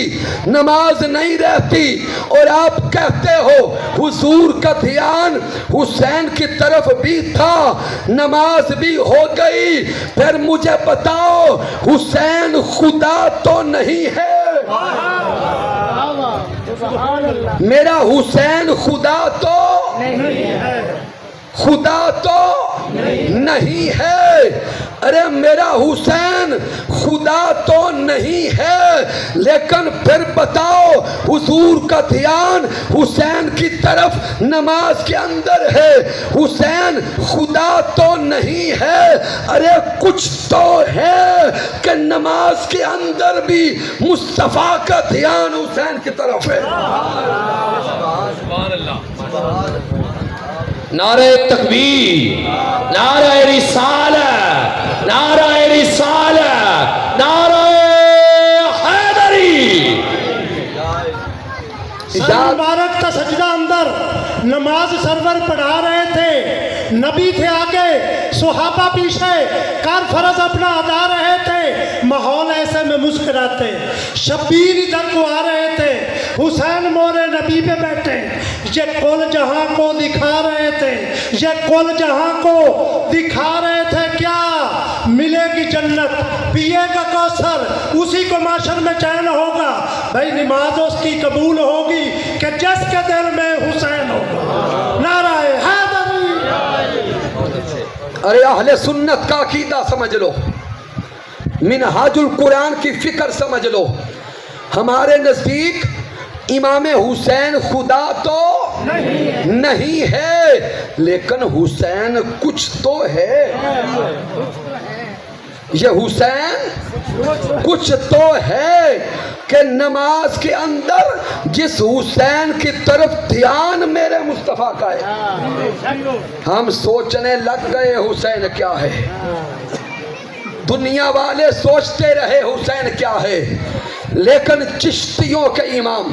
نماز نہیں رہتی، اور آپ کہتے ہو حضور کا دھیان حسین کی طرف بھی تھا، نماز بھی ہو گئی، پھر مجھے بتاؤ حسین خدا تو نہیں ہے؟ میرا حسین خدا تو خدا تو نہیں ہے۔ ارے میرا حسین خدا تو نہیں ہے، لیکن پھر بتاؤ حضور کا دھیان حسین کی طرف نماز کے اندر ہے، حسین خدا تو نہیں ہے۔ ارے کچھ تو ہے کہ نماز کے اندر بھی مصطفیٰ کا دھیان حسین کی طرف ہے۔ نعرہ تکبیر، نعرہ رسالت، نعرہ رسالت، نعرہ حیدری۔ سر مبارک کا سجدہ اندر نماز سرور پڑھا رہے تھے، نبی تھے آگے، صحابہ پیچھے، کار فرض اپنا ادا رہے تھے، ماحول ایسے میں مسکراتے، شبیر ادھر کو آ رہے تھے، حسین مورے نبی پہ بیٹھے، یہ کل جہاں کو دکھا رہے تھے، یہ کل جہاں کو دکھا رہے تھے، کیا ملے گی جنت، پیے گا کوثر، اسی کو معاشر میں چین ہوگا۔ بھائی نماز اس کی قبول ہوگی کہ جس کے دل میں حسین ہوگا۔ نعرہ حیدری۔ ارے اہل سنت کا عقیدہ سمجھ لو، منہاج القرآن کی فکر سمجھ لو، ہمارے نزدیک امام حسین خدا تو نہیں ہے، لیکن حسین کچھ تو ہے، یہ حسین کچھ تو ہے کہ نماز کے اندر جس حسین کی طرف دھیان میرے مصطفیٰ کا ہے، ہم سوچنے لگ گئے حسین کیا ہے، دنیا والے سوچتے رہے حسین کیا ہے، لیکن چشتیوں کے امام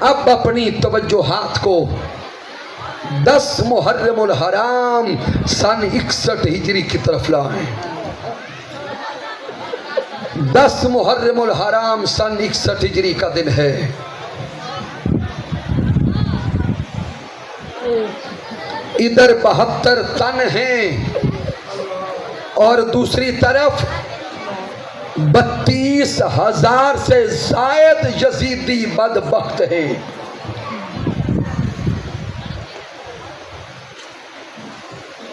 اب اپنی توجہات کو 10 محرم الحرام سن 61 ہجری کی طرف لائیں. 10 محرم الحرام سن 61 ہجری کا دن ہے. ادھر 72 تن ہیں اور دوسری طرف 32,000 سے زائد یزیدی بدبخت ہیں.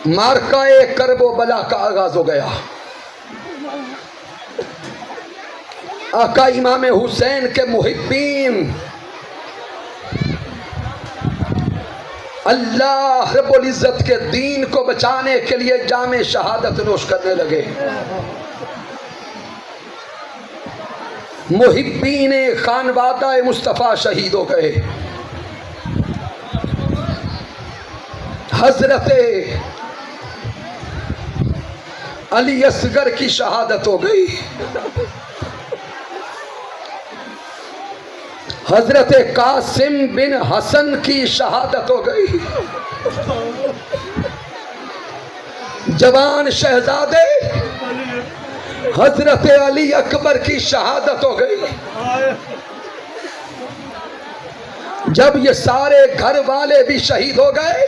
مارکہ کرب و بلا کا آغاز ہو گیا. آقا امام حسین کے محبین اللہ رب العزت کے دین کو بچانے کے لیے جام شہادت نوش کرنے لگے. محبین خانوادہ مصطفیٰ شہید ہو گئے. حضرت علی اصغر کی شہادت ہو گئی. حضرت قاسم بن حسن کی شہادت ہو گئی. جوان شہزادے حضرت علی اکبر کی شہادت ہو گئی. جب یہ سارے گھر والے بھی شہید ہو گئے،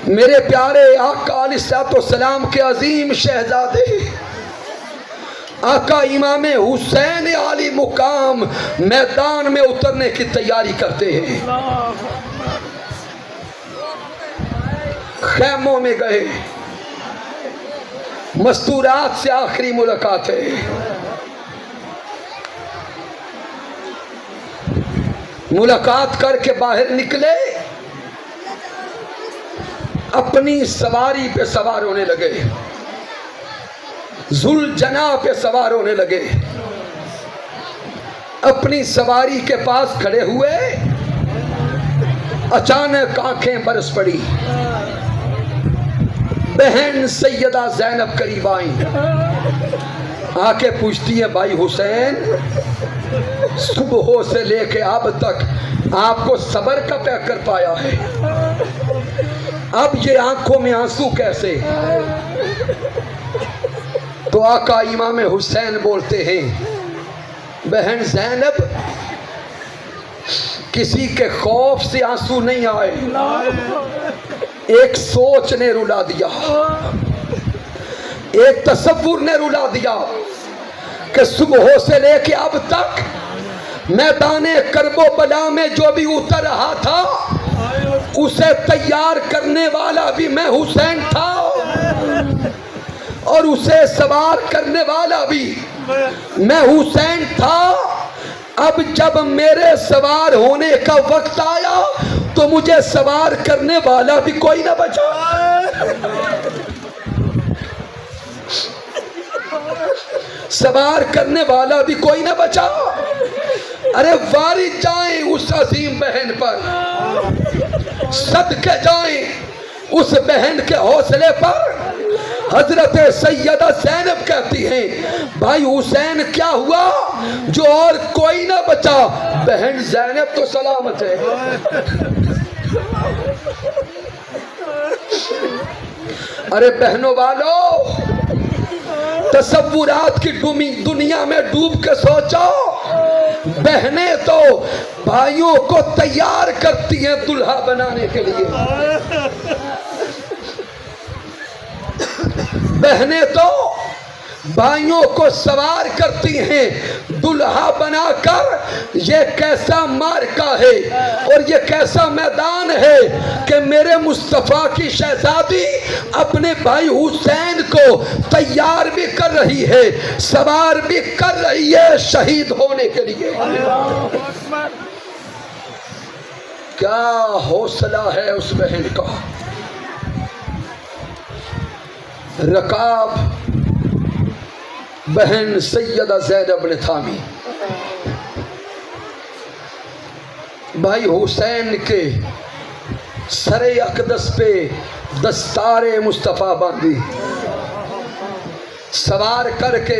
میرے پیارے آقا علیہ السلام کے عظیم شہزادے آقا امام حسین علی مقام میدان میں اترنے کی تیاری کرتے ہیں. خیموں میں گئے. مستورات سے آخری ملاقات ہے. ملاقات کر کے باہر نکلے، اپنی سواری پہ سوار ہونے لگے. ذوالجناح پہ سوار ہونے لگے. اپنی سواری کے پاس کھڑے ہوئے، اچانک آنکھیں برس پڑی. بہن سیدہ زینب قریب آئیں. آ کے پوچھتی ہے بھائی حسین، صبح سے لے کے اب تک آپ کو صبر کا پیکر پایا ہے، اب یہ آنکھوں میں آنسو کیسے؟ تو آقا امام حسین بولتے ہیں، بہن زینب، کسی کے خوف سے آنسو نہیں آئے، ایک سوچ نے رلا دیا، ایک تصور نے رلا دیا کہ صبح سے لے کے اب تک میدان کرب و بلا میں جو بھی اتر رہا تھا اسے تیار کرنے والا بھی میں حسین تھا، اور اسے سوار کرنے والا بھی میں حسین تھا. اب جب میرے سوار ہونے کا وقت آیا تو مجھے سوار کرنے والا بھی کوئی نہ بچا. سوار کرنے والا بھی کوئی نہ بچا. ارے وارد جائیں اس عظیم بہن پر، صدقے جائیں اس بہن کے حوصلے پر. حضرت سیدہ زینب کہتی ہیں، بھائی حسین کیا ہوا جو اور کوئی نہ بچا؟ بہن زینب تو سلامت ہے. ارے بہنوں والو، تصورات کی دنیا میں ڈوب کے سوچو. بہنیں تو بھائیوں کو تیار کرتی ہیں دلہا بنانے کے لیے. بہنیں تو بھائیوں کو سوار کرتی ہیں دلہا بنا کر. یہ کیسا مارکا ہے اور یہ کیسا میدان ہے کہ میرے مصطفیٰ کی شہزادی اپنے بھائی حسین کو تیار بھی کر رہی ہے، سوار بھی کر رہی ہے شہید ہونے کے لیے. کیا حوصلہ ہے اس بہن کا. رکاب بہن سیدہ زینب نے تھامی. بھائی حسین کے سر اقدس پہ دستار مصطفیٰ باندھی، سوار کر کے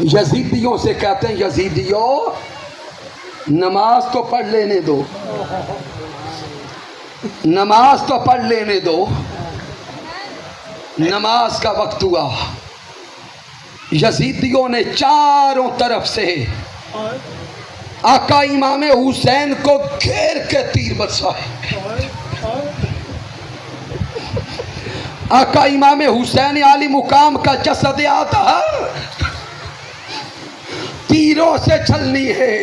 یزیدیوں سے کہتے ہیں یزیدیوں نماز تو پڑھ لینے دو، نماز تو پڑھ لینے دو، نماز کا وقت ہوا۔ یزیدیوں نے چاروں طرف سے آقا امام حسین کو گھیر کے تیر برسائے۔ آقا امام حسین عالی مقام کا جسد اطہر تیروں سے چھلنی ہے۔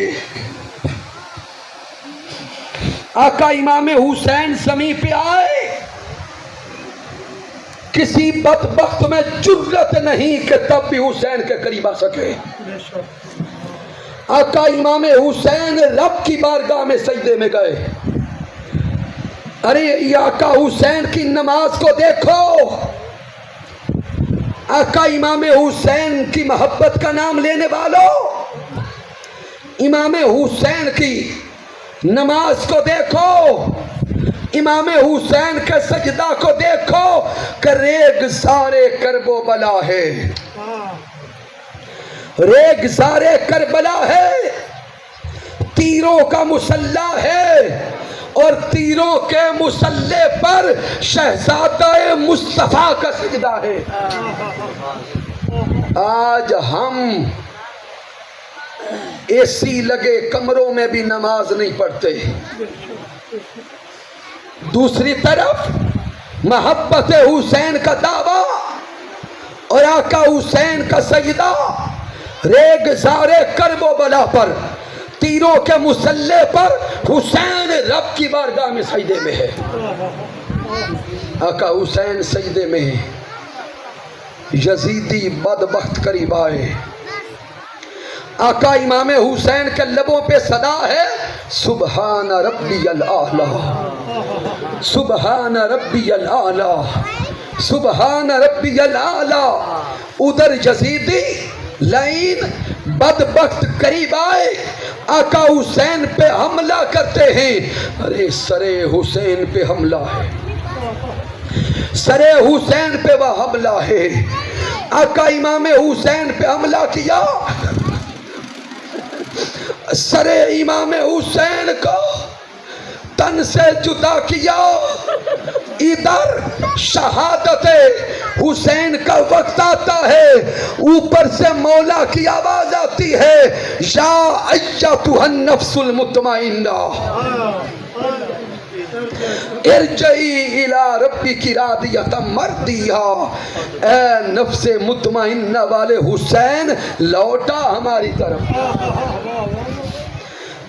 آقا امام حسین زمین پہ آئے، کسی بدبخت میں جرت نہیں کہ تب بھی حسین کے قریب آ سکے۔ آقا امام حسین رب کی بارگاہ میں سجدے میں گئے۔ ارے یہ آقا حسین کی نماز کو دیکھو، آقا امام حسین کی محبت کا نام لینے والوں، امام حسین کی نماز کو دیکھو، امام حسین کے سجدہ کو دیکھو کہ ریگزار کرب و بلا ہے، ریگزار کربلا ہے، تیروں کا مسلح ہے، اور تیروں کے مسلح پر شہزادہ مصطفیٰ کا سجدہ ہے۔ آج ہم اے سی لگے کمروں میں بھی نماز نہیں پڑھتے، دوسری طرف محبت حسین کا دعویٰ اور آقا حسین کا سجدہ ریگزار کرب و بلا پر، تیروں کے مسلح پر، حسین رب کی بارگاہ میں سجدے میں ہے۔ آقا حسین سجدے میں ہے، یزیدی بدبخت قریب آئے۔ آقا امام حسین کے لبوں پہ صدا ہے سبحان ربی الاعلی، سبحان ربی الاعلی، سبحان ربی الاعلی۔ ادھر یزیدی لائن بدبخت قریب آئے، آقا حسین پہ حملہ کرتے ہیں۔ ارے سرے حسین پہ حملہ ہے، سرے حسین پہ وہ حملہ ہے۔ آقا امام حسین پہ حملہ کیا، سرے امام حسین کو تن سے جدا کیا۔ ادھر شہادت حسین کا وقت آتا ہے، اوپر سے مولا کی آواز آتی ہے یا ایتھا النفس المطمئنہ ارجعی الی ربک راضیۃ مرضیہ۔ اے نفس مطمئنہ والے حسین لوٹا ہماری طرف،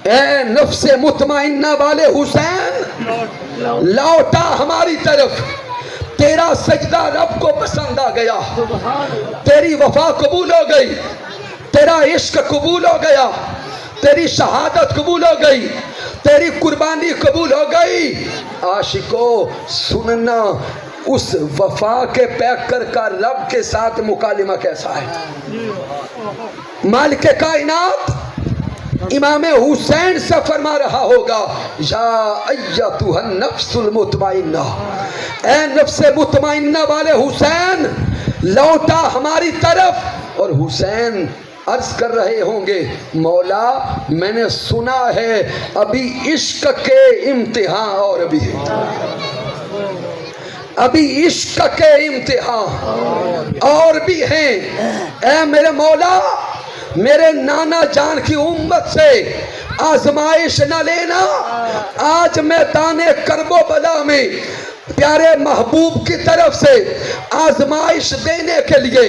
اے نفس مطمئنہ والے حسین لوٹا ہماری طرف۔ تیرا سجدہ رب کو پسند آ گیا، تیری وفا قبول ہو گئی، تیرا عشق قبول ہو گیا، تیری شہادت قبول ہو گئی، تیری قربانی قبول ہو گئی۔ عاشقو سننا اس وفا کے پیکر کا رب کے ساتھ مکالمہ کیسا ہے۔ مالک کائنات امام حسین سے فرما رہا ہوگا یا ایتھا النفس المطمئنہ، اے نفس مطمئنہ والے حسین لوٹا ہماری طرف۔ اور حسین عرض کر رہے ہوں گے مولا میں نے سنا ہے ابھی عشق کے امتحان اور بھی ہے، ابھی عشق کے امتحان اور بھی ہیں۔ اے میرے مولا میرے نانا جان کی امت سے آزمائش نہ لینا، آج میدان کرب و بلا میں پیارے محبوب کی طرف سے آزمائش دینے کے لیے،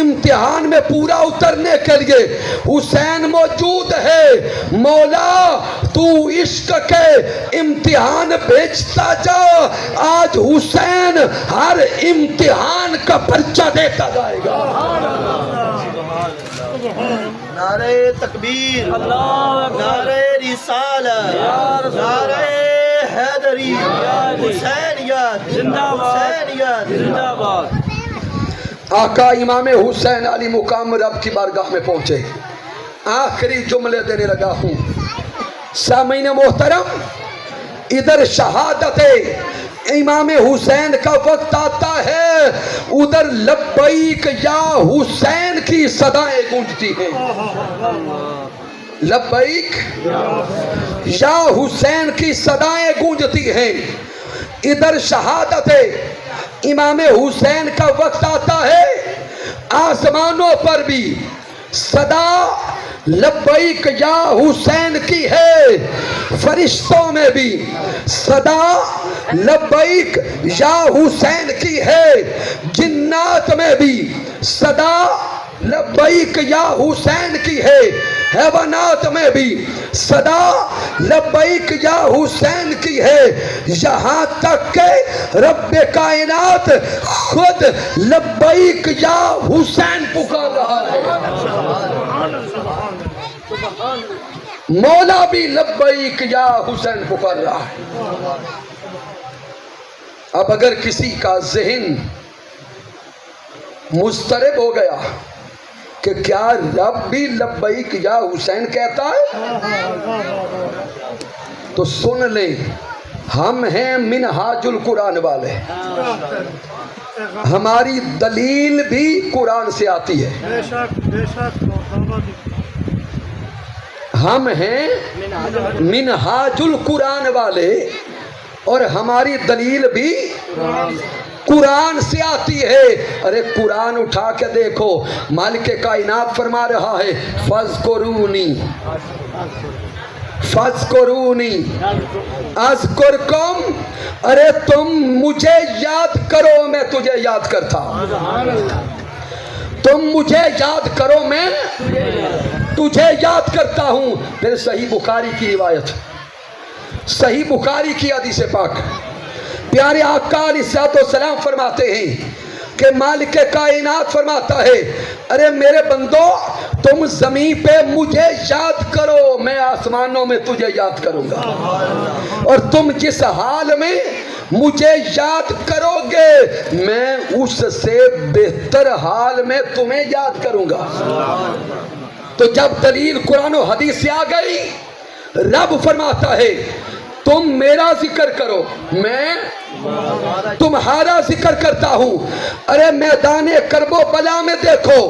امتحان میں پورا اترنے کے لیے حسین موجود ہے۔ مولا تو عشق کے امتحان بھیجتا جا، آج حسین ہر امتحان کا پرچہ دیتا جائے گا۔ نعرہ تکبیر، نعرہ رسالت، نعرہ حیدری، حسینیت حسینیت زندہ باد۔ آقا امام حسین علی مقام رب کی بارگاہ میں پہنچے، آخری جملے دینے لگا ہوں۔ سامعین محترم ادھر شہادت امام حسین کا وقت آتا ہے ادھر لبیک یا حسین کی صدائیں گونجتی ہیں، لبیک یا حسین کی صدائیں گونجتی ہیں۔ ادھر شہادت امام حسین کا وقت آتا ہے، آسمانوں پر بھی صدا لبیک یا حسین کی ہے، فرشتوں میں بھی صدا لبیک یا حسین کی ہے، جنات میں بھی صدا لبیک یا حسین کی ہے، حیوانات میں بھی صدا لبیک یا حسین کی ہے، یہاں تک کہ رب کائنات خود لبیک یا حسین پکار رہا ہے، مولا بھی لبیک یا حسین پکار رہا ہے۔ اب اگر کسی کا ذہن مضطرب ہو گیا کہ کیا رب بھی لبیک یا حسین کہتا ہے، تو سن لیں، ہم ہیں منہاج القرآن والے، ہماری دلیل بھی قرآن سے آتی ہے، ہم ہیں منہاج القرآن والے اور ہماری دلیل بھی قرآن سے آتی ہے۔ ارے قرآن اٹھا کے دیکھو، مالک کائنات فرما رہا ہے فَاذْكُرُونِي فَاذْكُرُونِي اذکرکم، ارے تم مجھے یاد کرو میں تجھے یاد کرتا، تم مجھے یاد کرو میں تجھے یاد کرتا ہوں۔ پھر صحیح بخاری کی روایت، صحیح بخاری کی حدیث پاک، پیارے آقا علیہ الصلوۃ والسلام فرماتے ہیں کہ مالک کائنات فرماتا ہے ارے میرے بندو تم زمین پہ مجھے یاد کرو، میں آسمانوں میں تجھے یاد کروں گا، اور تم جس حال میں مجھے یاد کرو گے میں اس سے بہتر حال میں تمہیں یاد کروں گا۔ تو جب دلیل قرآن و حدیث سے آ گئی، رب فرماتا ہے تم میرا ذکر کرو میں تمہارا ذکر کرتا ہوں۔ ارے میدان کرب و بلا میں دیکھو،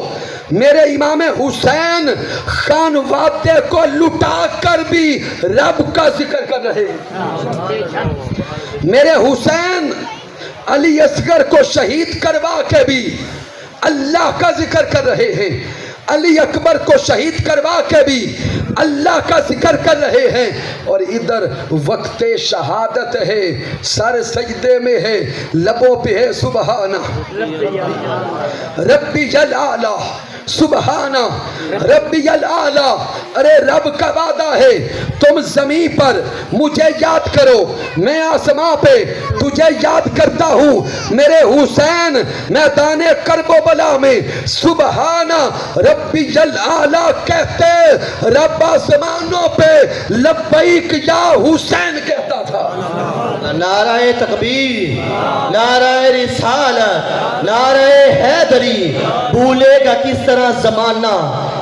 میرے امام حسین خان وادے کو لٹا کر بھی رب کا ذکر کر رہے ہیں، میرے حسین علی اصغر کو شہید کروا کے بھی اللہ کا ذکر کر رہے ہیں، علی اکبر کو شہید کروا کے بھی اللہ کا ذکر کر رہے ہیں، اور ادھر وقت شہادت ہے، سر سجدے میں ہے، لبوں پہ ہے سبحانہ ربی الاعلیٰ، سبحانہ ربی الاعلیٰ۔ ارے رب کا وعدہ ہے تم زمین پر مجھے یاد کرو، میں آسمان پہ تجھے یاد کرتا ہوں۔ میرے حسین میدان کرب و بلا میں سبحانہ ربی الاعلیٰ کہتے، رب آسمانوں پہ لبیک یا حسین کہتا تھا۔ نعرہ تکبیر، نعرہ رسالت، نعرہ حیدری، بھولے گا کس طرح زمانہ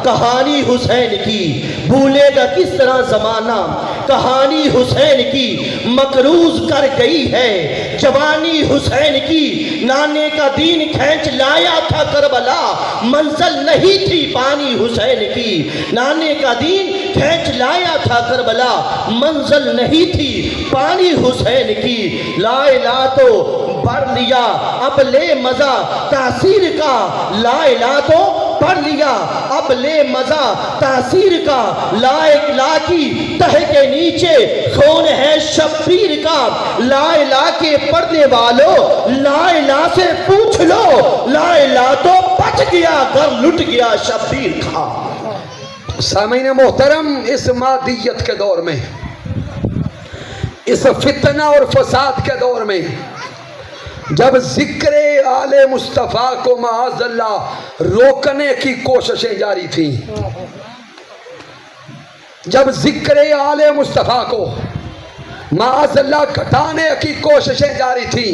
کہانی حسین کی، بھولے گا کس طرح زمانہ کہانی حسین کی، مقروض کر گئی ہے جوانی حسین کی، نانے کا دین کھینچ لایا تھا کربلا، منزل نہیں تھی پانی حسین کی، نانے کا دین کھینچ لایا تھا کربلا، منزل نہیں تھی پانی حسین کی، لا الہ تو پڑھ لیا اب لے مزہ تاثیر کا، لا الہ تو پڑھ لیا اب لے مزہ تاثیر کا، لا الہ کی تہ کے نیچے خون ہے شبیر کا، لا الہ کے پڑھنے والوں لا الہ سے پوچھ لو، لا الہ تو بچ گیا گھر لٹ گیا شبیر کا۔ سامعین محترم، اس مادیت کے دور میں، اس فتنہ اور فساد کے دور میں، جب ذکر آل مصطفیٰ کو معاذ اللہ روکنے کی کوششیں جاری تھیں، جب ذکر آل مصطفیٰ کو معاذ اللہ گھٹانے کی کوششیں جاری تھیں،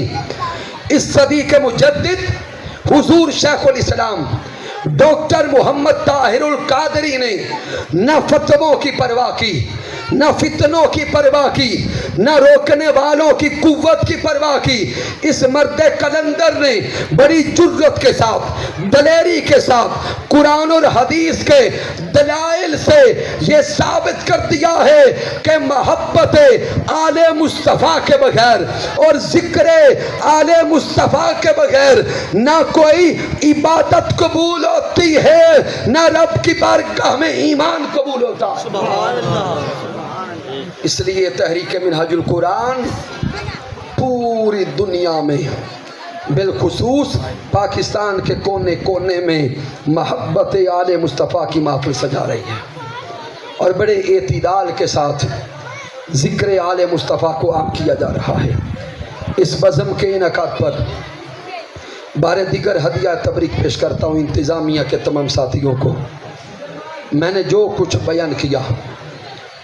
اس صدی کے مجدد حضور شیخ الاسلام ڈاکٹر محمد طاہر القادری نے نہ فتووں کی پرواہ کی، نہ فتنوں کی پرواہ کی، نہ روکنے والوں کی قوت کی پرواہ کی۔ اس مرد قلندر نے بڑی جرت کے ساتھ، دلیری کے ساتھ قرآن اور حدیث کے دلائل سے یہ ثابت کر دیا ہے کہ محبت آل مصطفیٰ کے بغیر اور ذکر آل مصطفیٰ کے بغیر نہ کوئی عبادت قبول ہوتی ہے، نہ رب کی بارگاہ میں ایمان قبول ہوتا ہے۔ اس لیے تحریک منہاج القرآن پوری دنیا میں بالخصوص پاکستان کے کونے کونے میں محبت آل مصطفیٰ کی محفل سجا رہی ہے، اور بڑے اعتدال کے ساتھ ذکر آل مصطفیٰ کو عام کیا جا رہا ہے۔ اس بزم کے انعقاد پر بار دیگر ہدیہ تبریک پیش کرتا ہوں انتظامیہ کے تمام ساتھیوں کو۔ میں نے جو کچھ بیان کیا،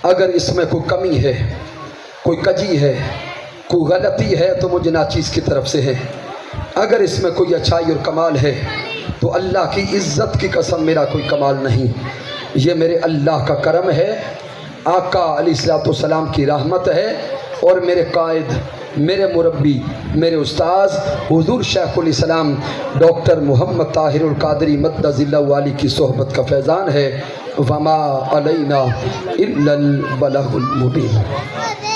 اگر اس میں کوئی کمی ہے، کوئی کجی ہے، کوئی غلطی ہے تو مجھے ناچیز کی طرف سے ہے۔ اگر اس میں کوئی اچھائی اور کمال ہے تو اللہ کی عزت کی قسم میرا کوئی کمال نہیں، یہ میرے اللہ کا کرم ہے، آقا علیہ الصلوۃ والسلام کی رحمت ہے، اور میرے قائد، میرے مربی، میرے استاذ حضور شیخ الاسلام ڈاکٹر محمد طاہر القادری مدد اللہ علی کی صحبت کا فیضان ہے۔ وما علینا الا البلاغ المبین۔